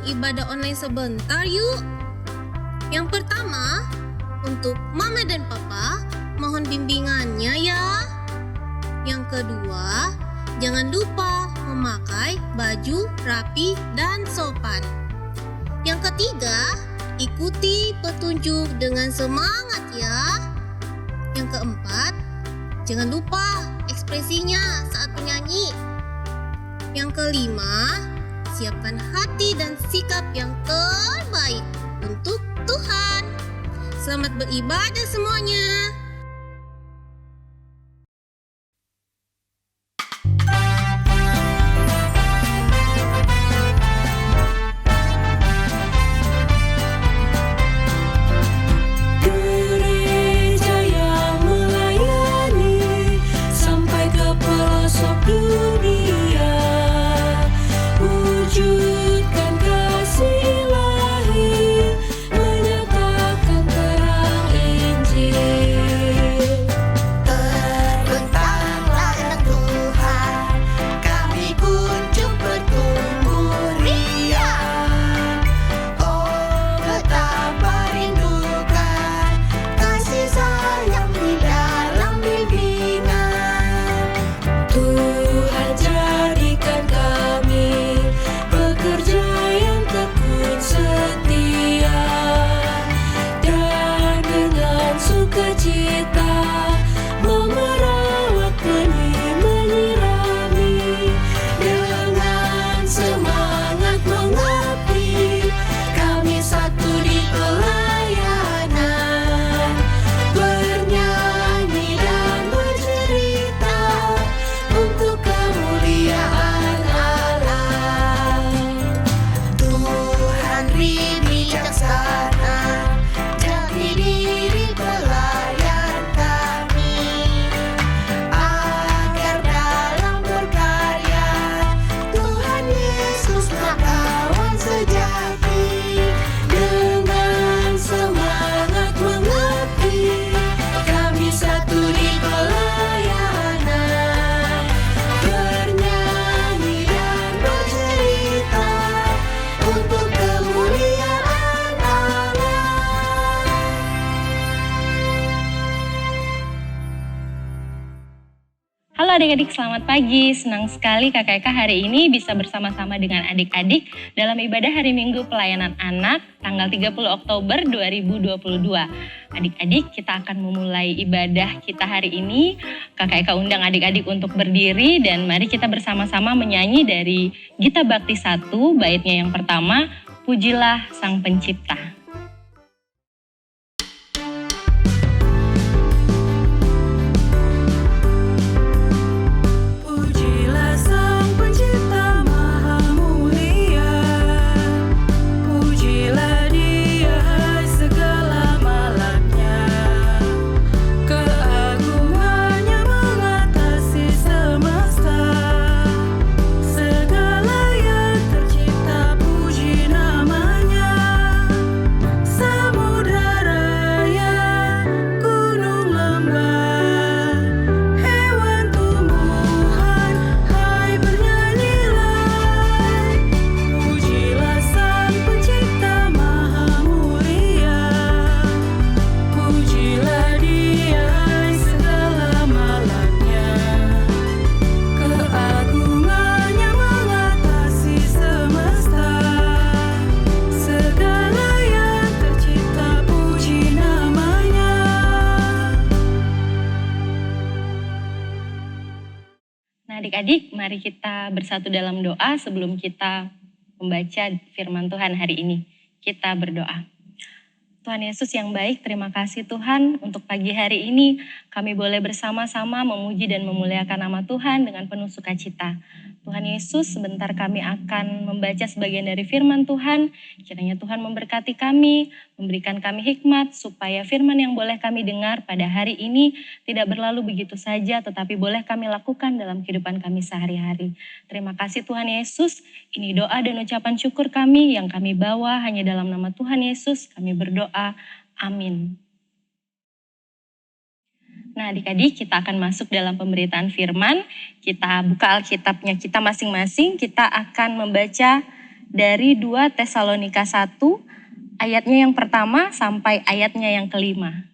melakukan ibadah online sebentar yuk. Yang pertama, untuk Mama dan Papa, mohon bimbingannya ya. Yang kedua, jangan lupa memakai baju rapi dan sopan. Yang ketiga, ikuti petunjuk dengan semangat ya. Yang keempat, jangan lupa ekspresinya saat menyanyi. Yang kelima, siapkan hati dan sikap yang terbaik untuk Tuhan. Selamat beribadah semuanya. Halo adik-adik, selamat pagi. Senang sekali KKK hari ini bisa bersama-sama dengan adik-adik dalam ibadah hari Minggu Pelayanan Anak tanggal 30 Oktober 2022. Adik-adik, kita akan memulai ibadah kita hari ini. KKK undang adik-adik untuk berdiri dan mari kita bersama-sama menyanyi dari Gita Bakti 1, baitnya yang pertama, Pujilah Sang Pencipta. Adik-adik, mari kita bersatu dalam doa sebelum kita membaca firman Tuhan hari ini. Kita berdoa. Tuhan Yesus yang baik, terima kasih Tuhan untuk pagi hari ini kami boleh bersama-sama memuji dan memuliakan nama Tuhan dengan penuh sukacita. Tuhan Yesus, sebentar kami akan membaca sebagian dari firman Tuhan. Kiranya Tuhan memberkati kami, memberikan kami hikmat supaya firman yang boleh kami dengar pada hari ini tidak berlalu begitu saja, tetapi boleh kami lakukan dalam kehidupan kami sehari-hari. Terima kasih Tuhan Yesus, ini doa dan ucapan syukur kami yang kami bawa hanya dalam nama Tuhan Yesus. Kami berdoa, amin. Nah adik-adik, kita akan masuk dalam pemberitaan firman. Kita buka Alkitabnya kita masing-masing. Kita akan membaca dari 2 Tesalonika 1 ayatnya yang pertama sampai ayatnya yang kelima.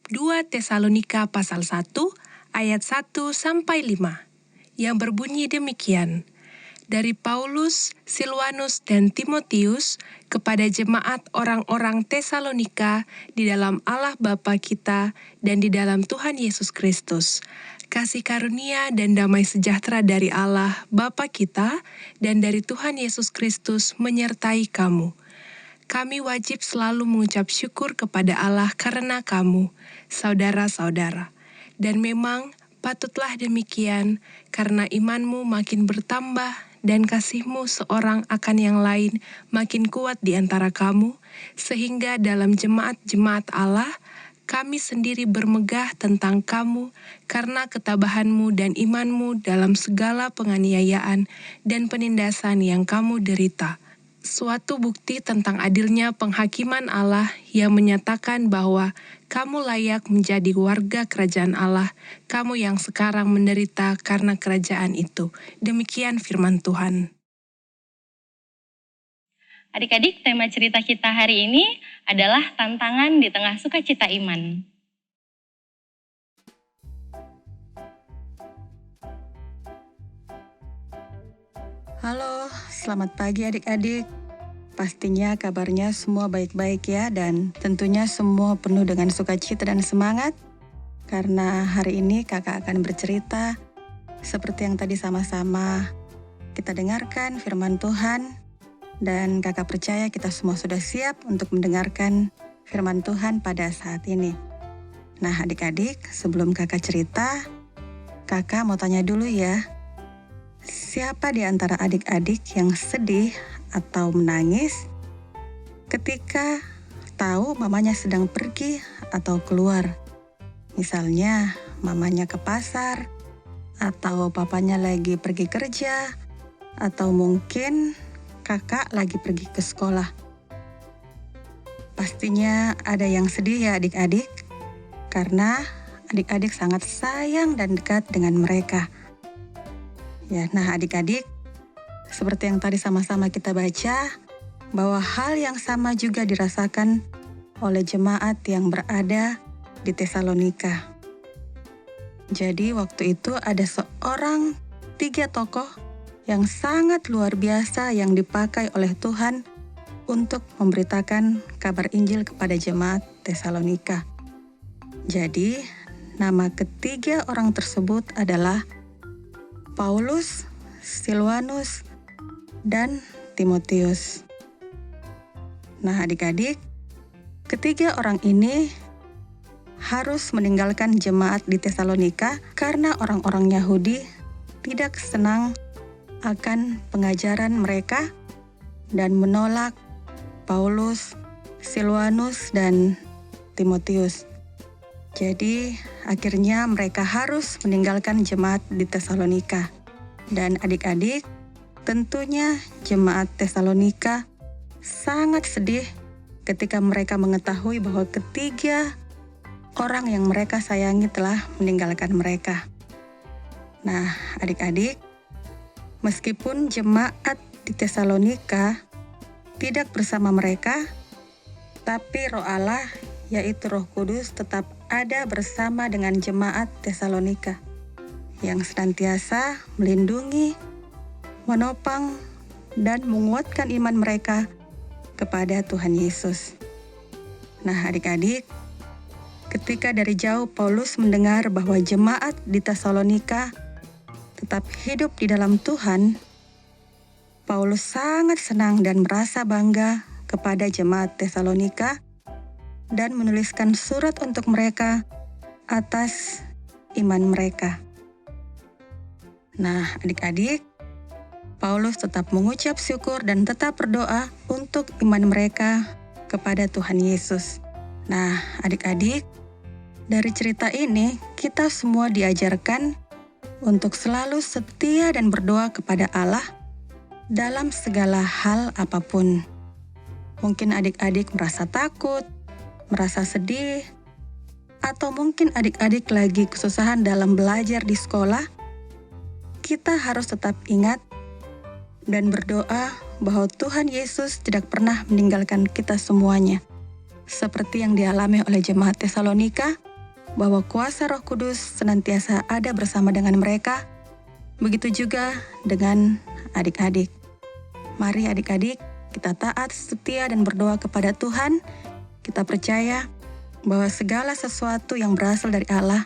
2 Tesalonika pasal 1 ayat 1 sampai 5 yang berbunyi demikian. Dari Paulus, Silwanus, dan Timotius kepada jemaat orang-orang Tesalonika di dalam Allah Bapa kita dan di dalam Tuhan Yesus Kristus. Kasih karunia dan damai sejahtera dari Allah Bapa kita dan dari Tuhan Yesus Kristus menyertai kamu. Kami wajib selalu mengucap syukur kepada Allah karena kamu, saudara-saudara. Dan memang patutlah demikian, karena imanmu makin bertambah dan kasihmu seorang akan yang lain makin kuat di antara kamu, sehingga dalam jemaat-jemaat Allah, kami sendiri bermegah tentang kamu karena ketabahanmu dan imanmu dalam segala penganiayaan dan penindasan yang kamu derita. Suatu bukti tentang adilnya penghakiman Allah yang menyatakan bahwa kamu layak menjadi warga kerajaan Allah, kamu yang sekarang menderita karena kerajaan itu. Demikian firman Tuhan. Adik-adik, tema cerita kita hari ini adalah tantangan di tengah sukacita iman. Halo, selamat pagi adik-adik. Pastinya kabarnya semua baik-baik ya, dan tentunya semua penuh dengan sukacita dan semangat. Karena hari ini kakak akan bercerita seperti yang tadi sama-sama kita dengarkan firman Tuhan. Dan kakak percaya kita semua sudah siap untuk mendengarkan firman Tuhan pada saat ini. Nah adik-adik, sebelum kakak cerita, kakak mau tanya dulu ya. Siapa di antara adik-adik yang sedih atau menangis ketika tahu mamanya sedang pergi atau keluar? Misalnya mamanya ke pasar, atau papanya lagi pergi kerja, atau mungkin kakak lagi pergi ke sekolah. Pastinya ada yang sedih ya adik-adik, karena adik-adik sangat sayang dan dekat dengan mereka. Ya, nah adik-adik, seperti yang tadi sama-sama kita baca, bahwa hal yang sama juga dirasakan oleh jemaat yang berada di Tesalonika. Jadi waktu itu ada seorang 3 tokoh yang sangat luar biasa yang dipakai oleh Tuhan untuk memberitakan kabar Injil kepada jemaat Tesalonika. Jadi, nama ketiga orang tersebut adalah Paulus, Silwanus, dan Timotius. Nah adik-adik, ketiga orang ini harus meninggalkan jemaat di Tesalonika karena orang-orang Yahudi tidak senang akan pengajaran mereka dan menolak Paulus, Silwanus, dan Timotius. Jadi akhirnya mereka harus meninggalkan jemaat di Tesalonika. Dan adik-adik, tentunya jemaat Tesalonika sangat sedih ketika mereka mengetahui bahwa ketiga orang yang mereka sayangi telah meninggalkan mereka. Nah, adik-adik, meskipun jemaat di Tesalonika tidak bersama mereka, tapi Roh Allah, yaitu Roh Kudus, tetap ada bersama dengan jemaat Tesalonika yang senantiasa melindungi, menopang, dan menguatkan iman mereka kepada Tuhan Yesus. Nah adik-adik, ketika dari jauh Paulus mendengar bahwa jemaat di Tesalonika tetap hidup di dalam Tuhan, Paulus sangat senang dan merasa bangga kepada jemaat Tesalonika dan menuliskan surat untuk mereka atas iman mereka. Nah adik-adik, Paulus tetap mengucap syukur dan tetap berdoa untuk iman mereka kepada Tuhan Yesus. Nah adik-adik, dari cerita ini kita semua diajarkan untuk selalu setia dan berdoa kepada Allah dalam segala hal apapun. Mungkin adik-adik merasa takut, merasa sedih, atau mungkin adik-adik lagi kesusahan dalam belajar di sekolah. Kita harus tetap ingat dan berdoa bahwa Tuhan Yesus tidak pernah meninggalkan kita semuanya. Seperti yang dialami oleh jemaat Tesalonika, bahwa kuasa Roh Kudus senantiasa ada bersama dengan mereka, begitu juga dengan adik-adik. Mari adik-adik, kita taat, setia, dan berdoa kepada Tuhan. Kita percaya bahwa segala sesuatu yang berasal dari Allah,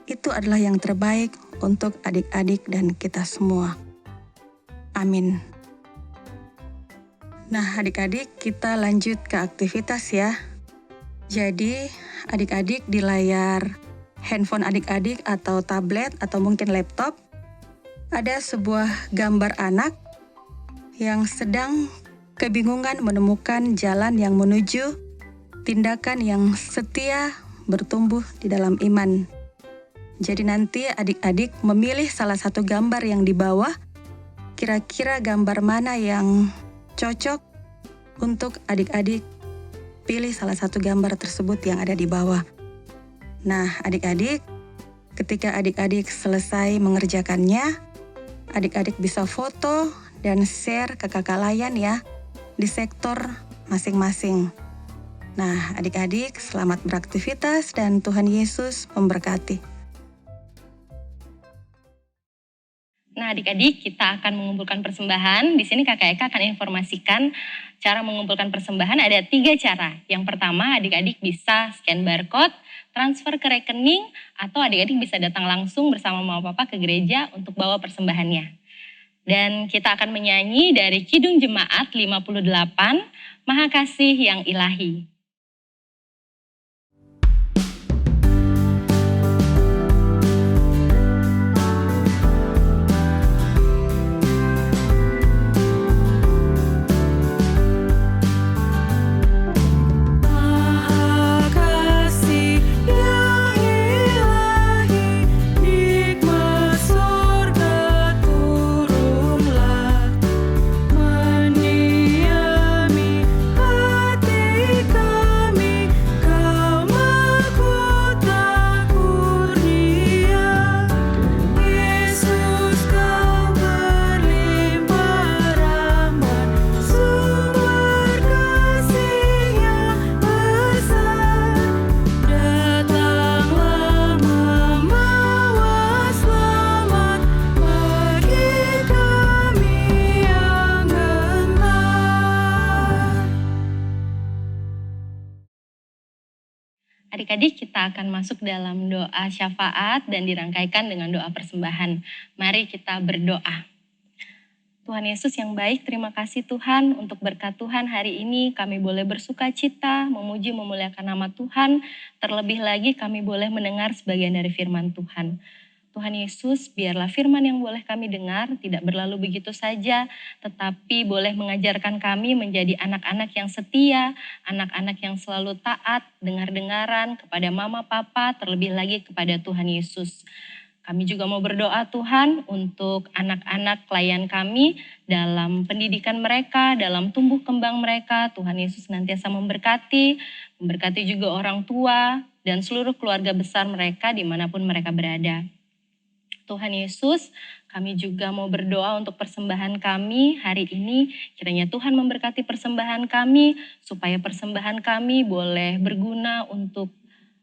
itu adalah yang terbaik untuk adik-adik dan kita semua. Amin. Nah, adik-adik, kita lanjut ke aktivitas ya. Jadi, adik-adik di layar handphone adik-adik atau tablet atau mungkin laptop, ada sebuah gambar anak yang sedang kebingungan menemukan jalan yang menuju tindakan yang setia bertumbuh di dalam iman. Jadi nanti adik-adik memilih salah satu gambar yang di bawah, kira-kira gambar mana yang cocok untuk adik-adik pilih salah satu gambar tersebut yang ada di bawah. Nah, adik-adik, ketika adik-adik selesai mengerjakannya, adik-adik bisa foto dan share ke kakak layan ya, di sektor masing-masing. Nah, adik-adik selamat beraktivitas dan Tuhan Yesus memberkati. Nah, adik-adik, kita akan mengumpulkan persembahan. Di sini Kakak Eka akan informasikan cara mengumpulkan persembahan ada 3 cara. Yang pertama, adik-adik bisa scan barcode, transfer ke rekening, atau adik-adik bisa datang langsung bersama mama papa ke gereja untuk bawa persembahannya. Dan kita akan menyanyi dari Kidung Jemaat 58, Maha Kasih yang Ilahi. Adik-adik, kita akan masuk dalam doa syafaat dan dirangkaikan dengan doa persembahan. Mari kita berdoa. Tuhan Yesus yang baik, terima kasih Tuhan untuk berkat Tuhan hari ini kami boleh bersuka cita, memuji memuliakan nama Tuhan. Terlebih lagi kami boleh mendengar sebagian dari firman Tuhan. Tuhan Yesus, biarlah firman yang boleh kami dengar tidak berlalu begitu saja, tetapi boleh mengajarkan kami menjadi anak-anak yang setia, anak-anak yang selalu taat, dengar-dengaran kepada mama papa, terlebih lagi kepada Tuhan Yesus. Kami juga mau berdoa Tuhan untuk anak-anak klien kami dalam pendidikan mereka, dalam tumbuh kembang mereka. Tuhan Yesus senantiasa memberkati juga orang tua dan seluruh keluarga besar mereka dimanapun mereka berada. Tuhan Yesus, kami juga mau berdoa untuk persembahan kami hari ini. Kiranya Tuhan memberkati persembahan kami, supaya persembahan kami boleh berguna untuk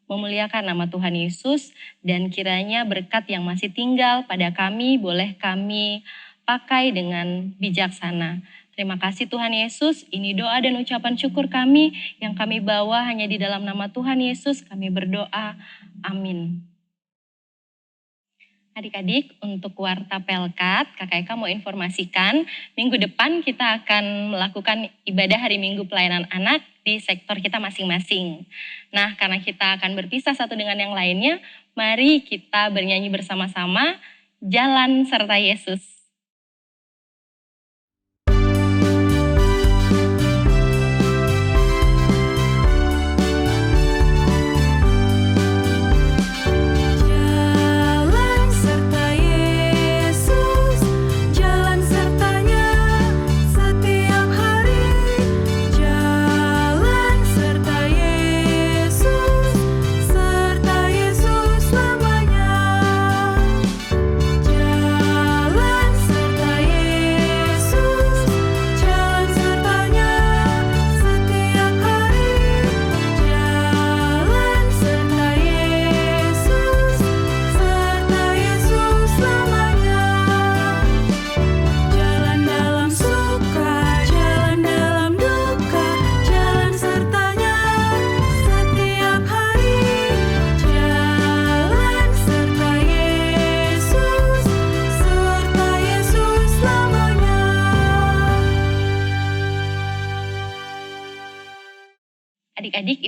memuliakan nama Tuhan Yesus. Dan kiranya berkat yang masih tinggal pada kami, boleh kami pakai dengan bijaksana. Terima kasih Tuhan Yesus, ini doa dan ucapan syukur kami yang kami bawa hanya di dalam nama Tuhan Yesus. Kami berdoa, amin. Adik-adik, untuk Warta Pelkat, Kakak Eka mau informasikan, minggu depan kita akan melakukan ibadah hari Minggu pelayanan anak di sektor kita masing-masing. Nah, karena kita akan berpisah satu dengan yang lainnya, mari kita bernyanyi bersama-sama, Jalan Serta Yesus. Jalan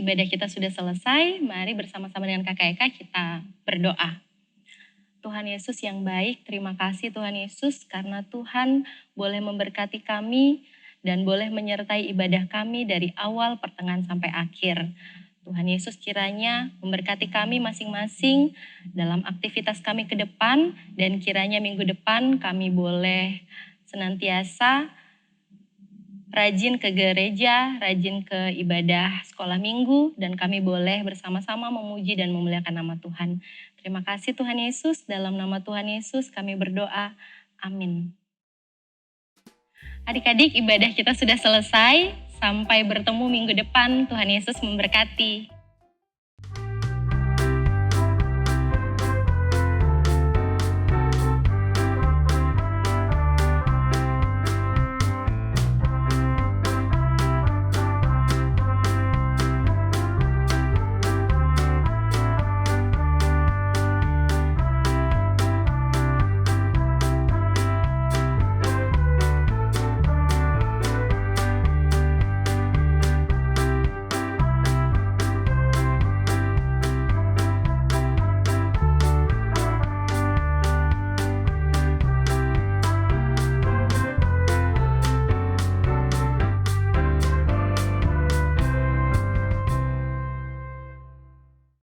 ibadah kita sudah selesai. Mari bersama-sama dengan Kakak Eka kita berdoa. Tuhan Yesus yang baik, terima kasih Tuhan Yesus karena Tuhan boleh memberkati kami dan boleh menyertai ibadah kami dari awal, pertengahan, sampai akhir. Tuhan Yesus kiranya memberkati kami masing-masing dalam aktivitas kami ke depan dan kiranya minggu depan kami boleh senantiasa rajin ke gereja, rajin ke ibadah sekolah minggu, dan kami boleh bersama-sama memuji dan memuliakan nama Tuhan. Terima kasih Tuhan Yesus, dalam nama Tuhan Yesus kami berdoa. Amin. Adik-adik, ibadah kita sudah selesai. Sampai bertemu minggu depan. Tuhan Yesus memberkati.